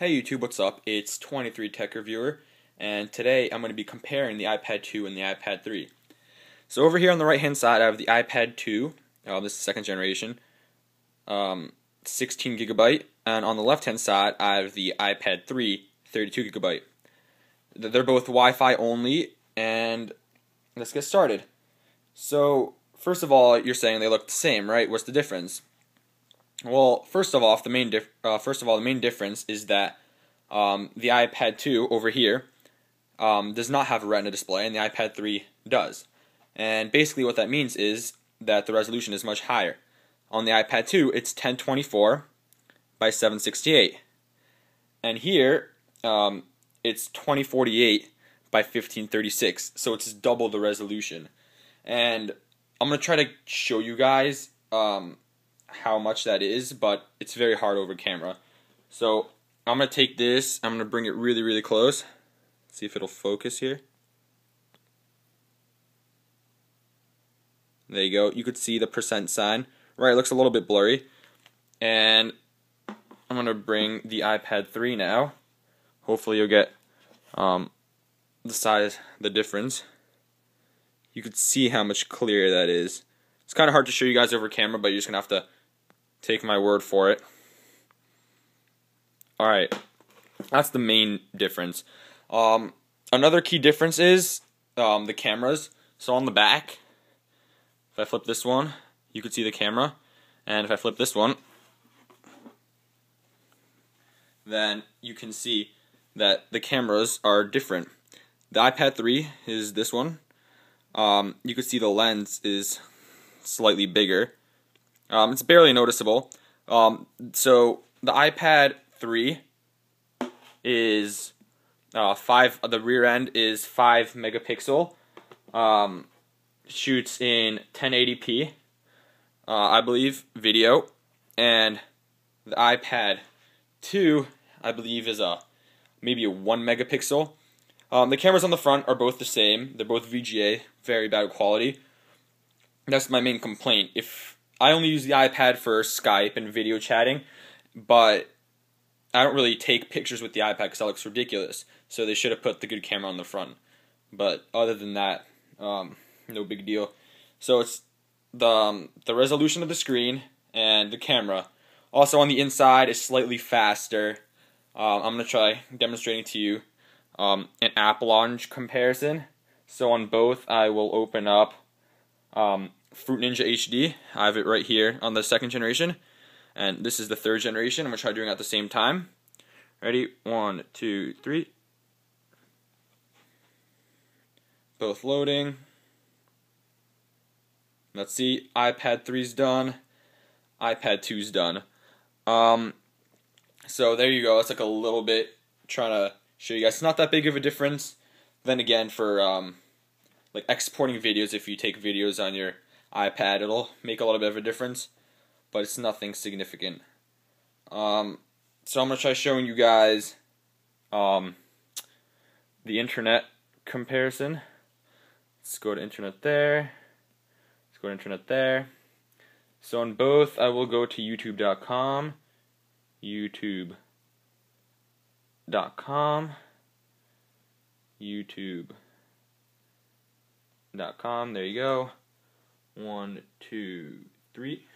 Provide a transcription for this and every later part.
Hey YouTube, what's up? It's 23 Tech Reviewer, and today I'm going to be comparing the iPad 2 and the iPad 3. So over here on the right hand side I have the iPad 2, this is second generation, 16 gigabyte, and on the left hand side I have the iPad 3, 32 gigabyte. They're both Wi-Fi only, and let's get started. So first of all, you're saying they look the same, right? What's the difference? Well, first of all, the main difference is that the iPad 2 over here does not have a Retina display, and the iPad 3 does. And basically, what that means is that the resolution is much higher. On the iPad 2, it's 1024 by 768, and here it's 2048 by 1536. So it's double the resolution. And I'm gonna try to show you guys how much that is, but it's very hard over camera. So I'm going to take this, I'm going to bring it really close, see if it'll focus here. There you go, you could see the percent sign. Right, it looks a little bit blurry. And I'm going to bring the iPad 3 now. Hopefully you'll get the size, the difference. You could see how much clearer that is. It's kind of hard to show you guys over camera, but you're just going to have to take my word for it. Alright, that's the main difference. Another key difference is the cameras. So on the back, if I flip this one, you can see the camera. And if I flip this one, then you can see that the cameras are different. The iPad 3 is this one. You can see the lens is slightly bigger. It's barely noticeable. So the iPad 3 is the rear end is 5 megapixel. Shoots in 1080p, I believe, video, and the iPad 2, I believe, is maybe a 1 megapixel. The cameras on the front are both the same. They're both VGA, very bad quality. That's my main complaint. If I only use the iPad for Skype and video chatting, but I don't really take pictures with the iPad because that looks ridiculous. So they should have put the good camera on the front. But other than that, no big deal. So it's the resolution of the screen and the camera. Also on the inside is slightly faster. I'm gonna try demonstrating to you an app launch comparison. So on both, I will open up Fruit Ninja HD. I have it right here on the second generation, and this is the third generation. I'm gonna try doing it at the same time. Ready? 1, 2, 3. Both loading. Let's see. iPad 3's done. iPad 2's done. So there you go. It's like a little bit trying to show you guys. It's not that big of a difference. Then again, for like exporting videos, if you take videos on your iPad, it'll make a little bit of a difference, but it's nothing significant. So I'm gonna try showing you guys the internet comparison. Let's go to internet there. Let's go to internet there. So on both, I will go to youtube.com, youtube.com, youtube.com. There you go. 1, 2, 3.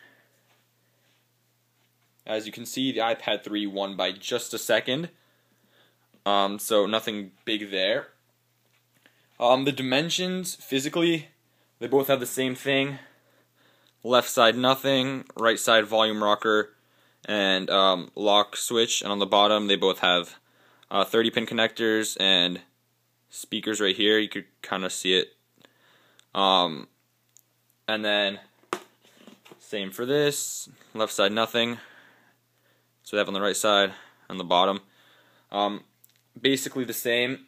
As you can see, the iPad 3 won by just a second. So nothing big there. The dimensions, physically, they both have the same thing. Left side nothing, right side volume rocker, and lock switch. And on the bottom, they both have 30-pin connectors and speakers right here. You could kind of see it. And then same for this, left side nothing. So they have on the right side and the bottom. Basically the same.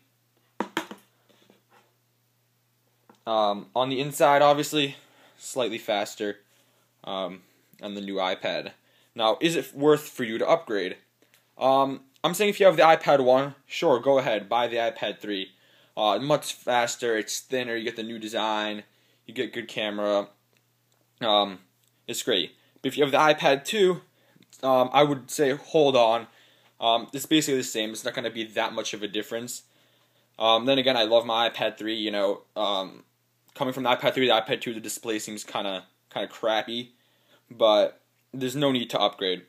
On the inside, obviously, slightly faster on the new iPad. Now, is it worth for you to upgrade? I'm saying if you have the iPad 1, sure, go ahead, buy the iPad 3. Much faster, it's thinner, you get the new design, you get good camera. It's great. But if you have the iPad 2, I would say hold on. It's basically the same. It's not going to be that much of a difference. Then again, I love my iPad 3. You know, coming from the iPad 3 to the iPad 2, the display seems kind of crappy, but there's no need to upgrade.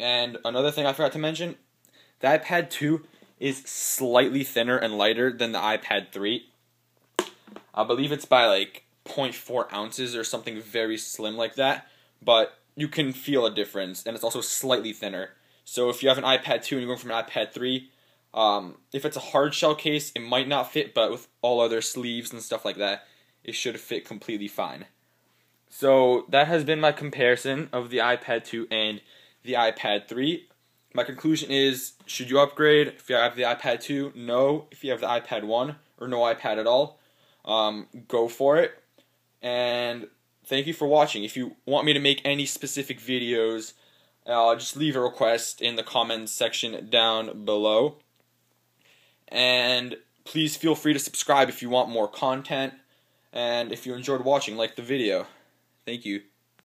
And another thing I forgot to mention, the iPad 2 is slightly thinner and lighter than the iPad 3. I believe it's by like 0.4 ounces or something very slim like that, but you can feel a difference, and it's also slightly thinner. So if you have an iPad 2 and you're going from an iPad 3, if it's a hard shell case, it might not fit, but with all other sleeves and stuff like that, it should fit completely fine. So that has been my comparison of the iPad 2 and the iPad 3. My conclusion is, should you upgrade if you have the iPad 2? No. If you have the iPad 1 or no iPad at all, go for it. And thank you for watching. If you want me to make any specific videos, just leave a request in the comments section down below. And please feel free to subscribe if you want more content. And if you enjoyed watching, like the video. Thank you.